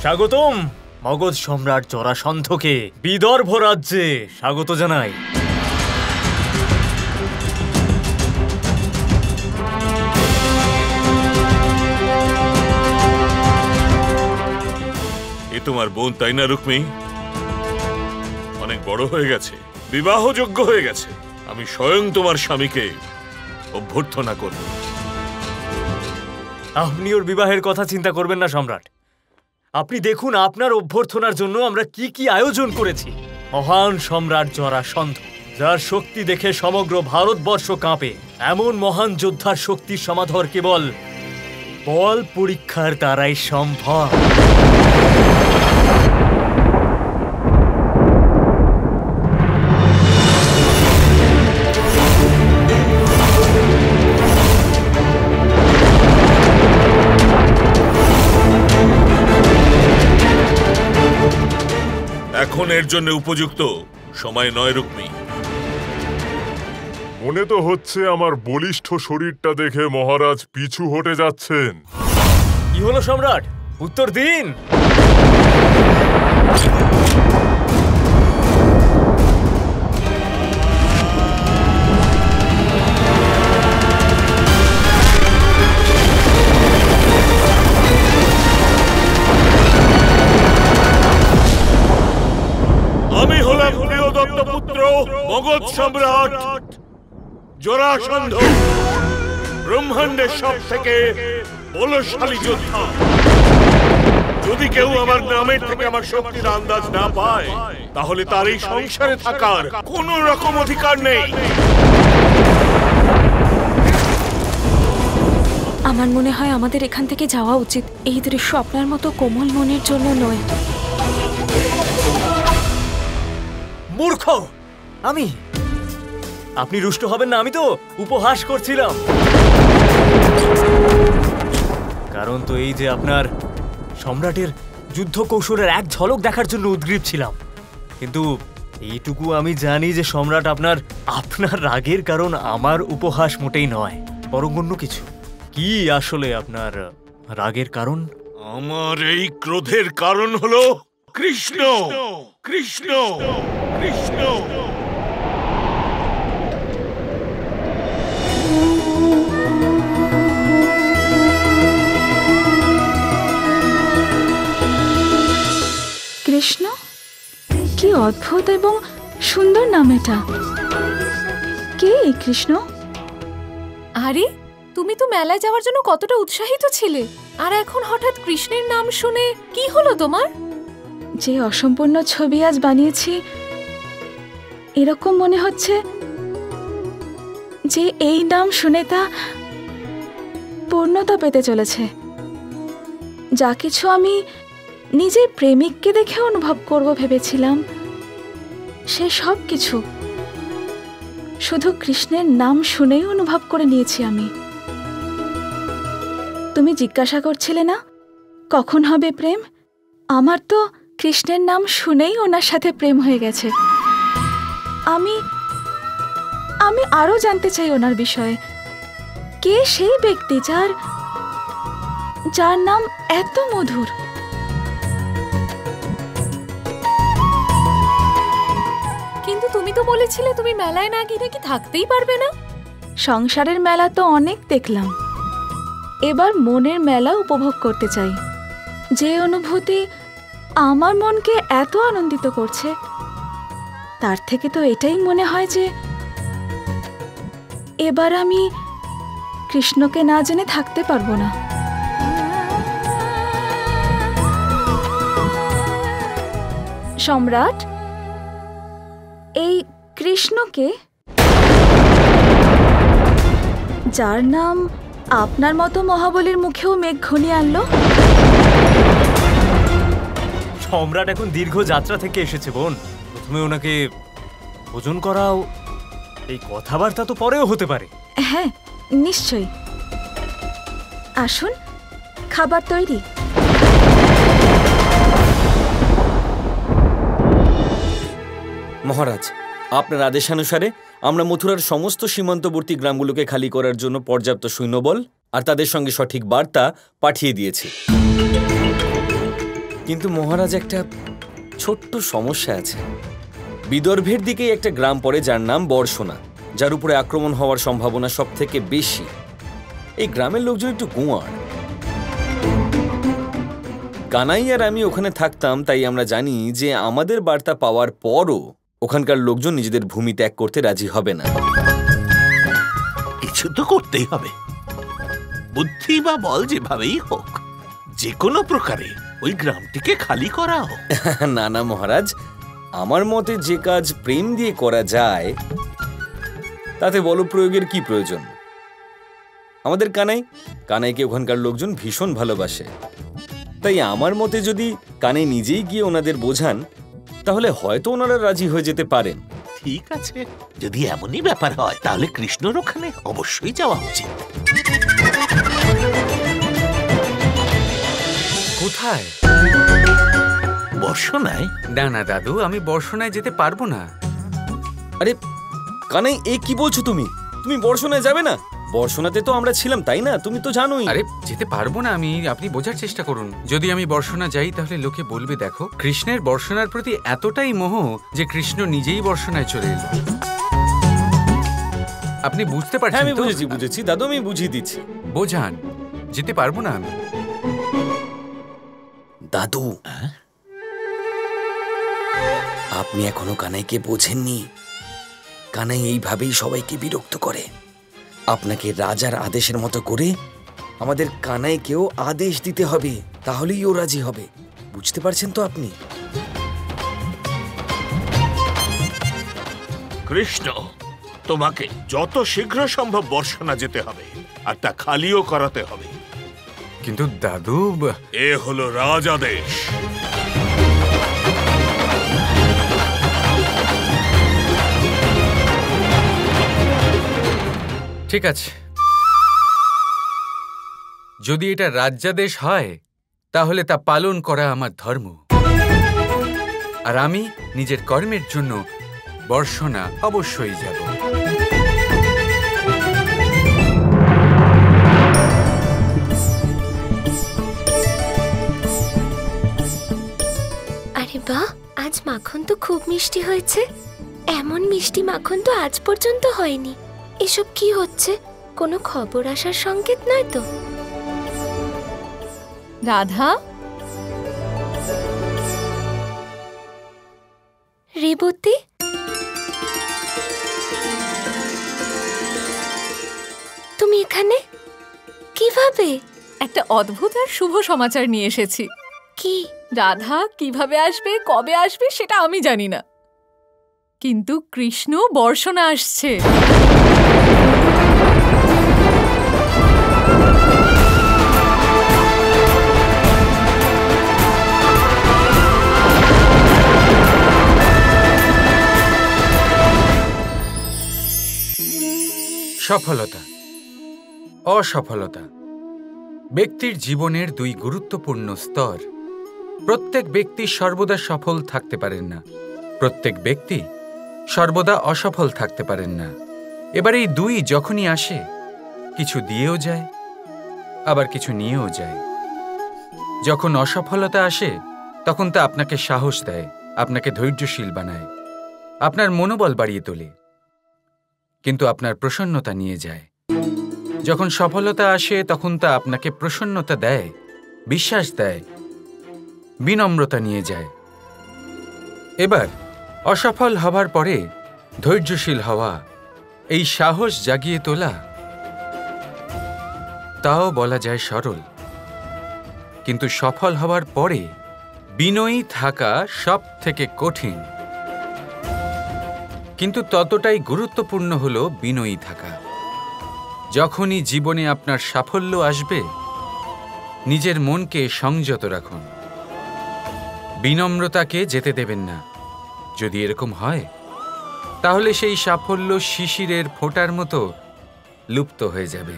স্বাগতম মগধ সম্রাট জরাসন্ধকে বিদর্ভ রাজ্যে স্বাগত জানাই। এ তোমার বোন তাই না রুক্মী? অনেক বড় হয়ে গেছে, বিবাহযোগ্য হয়ে গেছে। আমি স্বয়ং তোমার স্বামীকে অভ্যর্থনা করব। আপনি ওর বিবাহের কথা চিন্তা করবেন না সম্রাট। আপনি দেখুন আপনার অভ্যর্থনার জন্য আমরা কি কি আয়োজন করেছি। মহান সম্রাট জরাসন্ধ, যার শক্তি দেখে সমগ্র ভারতবর্ষ কাঁপে, এমন মহান যোদ্ধার শক্তির সমাধর কেবল বল পরীক্ষার দ্বারাই সম্ভব। এখন এর জন্য উপযুক্ত সময় নয় রুক্মী। মনে তো হচ্ছে আমার বলিষ্ঠ শরীরটা দেখে মহারাজ পিছু হটে যাচ্ছেন। কি হলো সম্রাট, উত্তর দিন। আমি হলাম প্রিয়দত্ত পুত্র মগধ সম্রাট জরাসন্ধ, ব্রহ্মাণ্ডের সব থেকে বলশালী যোদ্ধা। যদি কেউ আমার নামের থেকে আমার শক্তির আন্দাজ না পায়, তাহলে তার এই সংসারে থাকার কোন রকম অধিকার নেই। আমার মনে হয় আমাদের এখান থেকে যাওয়া উচিত। এই দৃশ্য আপনার মতো কোমল মনের জন্য নয়। মূর্খ আমি! আপনি রুষ্ট হবেন না, আমি তো উপহাস করছিলাম। কারণ তো এই যে আপনার সম্রাটের যুদ্ধ কৌশলের এক ঝলক দেখার জন্য উদ্গ্রীব ছিলাম। কিন্তু এইটুকু আমি জানি যে সম্রাট আপনার রাগের কারণ আমার উপহাস মোটেই নয়, বরং অন্য কিছু। কি আসলে আপনার রাগের কারণ? আমার এই ক্রোধের কারণ হলো কৃষ্ণ। কৃষ্ণ কৃষ্ণ কৃষ্ণ, কি অদ্ভুত এবং সুন্দর নাম এটা। কে এই কৃষ্ণ? আরে, তুমি তো মেলায় যাওয়ার জন্য কতটা উৎসাহিত ছিলে, আর এখন হঠাৎ কৃষ্ণের নাম শুনে কি হলো তোমার? যে অসম্পূর্ণ ছবি আজ বানিয়েছি, এরকম মনে হচ্ছে যে এই নাম শুনে তা পূর্ণতা পেতে চলেছে। যা কিছু আমি নিজের প্রেমিককে দেখে অনুভব করব ভেবেছিলাম, সে সব কিছু শুধু কৃষ্ণের নাম শুনেই অনুভব করে নিয়েছি আমি। তুমি জিজ্ঞাসা করছিলে না কখন হবে প্রেম? আমার তো কৃষ্ণের নাম শুনেই ওনার সাথে প্রেম হয়ে গেছে। আমি আরো জানতে চাই ওনার বিষয়ে। কে সেই ব্যক্তি যার নাম এত মধুর? কিন্তু তুমি তো বলেছিলে তুমি মেলায় না গিয়ে নাকি থাকতেই পারবে না। সংসারের মেলা তো অনেক দেখলাম, এবার মনের মেলা উপভোগ করতে চাই। যে অনুভূতি আমার মনকে এত আনন্দিত করছে, তার থেকে তো এটাই মনে হয় যে এবার আমি কৃষ্ণকে না জেনে থাকতে পারবো না। সম্রাট, এই কৃষ্ণকে, যার নাম আপনার মতো মহাবলীর মুখেও মেঘ ঘনিয়ে আনলো? সম্রাট এখন দীর্ঘ যাত্রা থেকে এসেছে বোন, প্রথমে ওনাকে ভোজন করাও। এই কথাবার্তা তো পরেও হতে পারে। হ্যাঁ, নিশ্চয়ই। আসুন, খাবার তৈরি। মহারাজ, আপনার আদেশানুসারে আমরা মথুরার সমস্ত সীমান্তবর্তী গ্রামগুলোকে খালি করার জন্য পর্যাপ্ত সৈন্যবল আর তাদের সঙ্গে সঠিক বার্তা পাঠিয়ে দিয়েছি। কিন্তু মহারাজ, একটা ছোট্ট সমস্যা আছে। বিদর্ভের দিকেই একটা গ্রাম পড়ে যার নাম বর্ষণা, যার উপরে আক্রমণ হওয়ার সম্ভাবনা সব থেকে বেশি। এই গ্রামের লোকজন একটু গুঁয়ার। কানাই আর আমি ওখানে থাকতাম, তাই আমরা জানি যে আমাদের বার্তা পাওয়ার পরও ওখানকার লোকজন নিজেদের ভূমি ত্যাগ করতে রাজি হবে না। কিছু তো করতেই হবে, বুদ্ধি বা বল যেভাবেই হোক, যে কোনো প্রকারে ওই গ্রামটিকে খালি করা হোক। না না মহারাজ, আমার মতে যে কাজ প্রেম দিয়ে করা যায় তাতে বলপ্রয়োগের কি প্রয়োজন? আমাদের কানাইকে ওখানকার লোকজন ভীষণ ভালোবাসে, তাই আমার মতে যদি কানাই নিজেই গিয়ে ওনাদের বোঝান তাহলে হয়তো ওনারা রাজি হয়ে যেতে পারেন। ঠিক আছে, যদি এমনই ব্যাপার হয় তাহলে কৃষ্ণর ওখানে অবশ্যই যাওয়া উচিত। কোথায়? বর্ষণায়? না না দাদু, আমি বর্ষণায় যেতে পারবো না। আরে কানাই, এ কি বলছো তুমি? তুমি বর্ষণায় যাবে না? বর্ষণাতে তো আমরা ছিলাম, তাই না? তুমি তো জানোই। আরে যেতে পারবো না আমি, আপনি বোঝার চেষ্টা করুন। যদি আমি বর্ষণা যাই তাহলে লোকে বলবে, দেখো কৃষ্ণের বর্ষণার প্রতি এতটাই মোহ যে কৃষ্ণ নিজেই বর্ষণায় চলে এলো। আপনি বুঝতে পারছেন? আমি বুঝেছি দাদু, আমি বুঝিয়ে দিচ্ছি। বোঝান, যেতে পারবো না আমি। দাদু, আপনি এখনো কানাইকে বোঝেননি। কানাই এইভাবেই সবাইকে বিরক্ত করে। আপনাকে রাজার আদেশের মতো করে আমাদের কানাইকেও আদেশ দিতে হবে, তাহলেই ও রাজি হবে। বুঝতে পারছেন তো আপনি? কৃষ্ণ, তোমাকে যত শীঘ্র সম্ভব বর্ষণা যেতে হবে, আর তা খালিও করাতে হবে। কিন্তু দাদু, এ হলো রাজাদেশ। ঠিক আছে, যদি এটা রাজ্যাদেশ হয় তাহলে তা পালন করা আমার ধর্ম, আর আমি নিজের কর্মের জন্য বর্ষণা অবশ্যই যাব। আরে বাহ, আজ মাখন তো খুব মিষ্টি হয়েছে। এমন মিষ্টি মাখন তো আজ পর্যন্ত হয়নি। এসব কি হচ্ছে? কোনো খবর আসার সংকেত নয় তো? রাধা, রেবতী, তুমি এখানে কিভাবে? একটা অদ্ভুত আর শুভ সমাচার নিয়ে এসেছি। কি? রাধা কিভাবে আসবে, কবে আসবে সেটা আমি জানি না, কিন্তু কৃষ্ণ বর্ষণা আসছে। সফলতা, অসফলতা ব্যক্তির জীবনের দুই গুরুত্বপূর্ণ স্তর। প্রত্যেক ব্যক্তি সর্বদা সফল থাকতে পারেন না, প্রত্যেক ব্যক্তি সর্বদা অসফল থাকতে পারেন না। এবার এই দুই যখনই আসে, কিছু দিয়েও যায় আবার কিছু নিয়েও যায়। যখন অসফলতা আসে তখন তা আপনাকে সাহস দেয়, আপনাকে ধৈর্যশীল বানায়, আপনার মনোবল বাড়িয়ে তোলে, কিন্তু আপনার প্রসন্নতা নিয়ে যায়। যখন সফলতা আসে তখন তা আপনাকে প্রসন্নতা দেয়, বিশ্বাস দেয়, বিনম্রতা নিয়ে যায়। এবার অসফল হবার পরে ধৈর্যশীল হওয়া, এই সাহস জাগিয়ে তোলা, তাও বলা যায় সরল, কিন্তু সফল হবার পরে বিনয়ী থাকা সব থেকে কঠিন। কিন্তু ততটাই গুরুত্বপূর্ণ হলো বিনয়ী থাকা। যখনই জীবনে আপনার সাফল্য আসবে, নিজের মনকে সংযত রাখুন, বিনম্রতাকে যেতে দেবেন না। যদি এরকম হয় তাহলে সেই সাফল্য শিশিরের ফোঁটার মতো লুপ্ত হয়ে যাবে।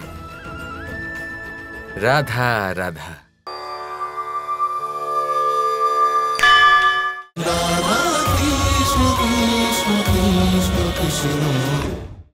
Radha Radha. Krishna Krishna Krishna Krishna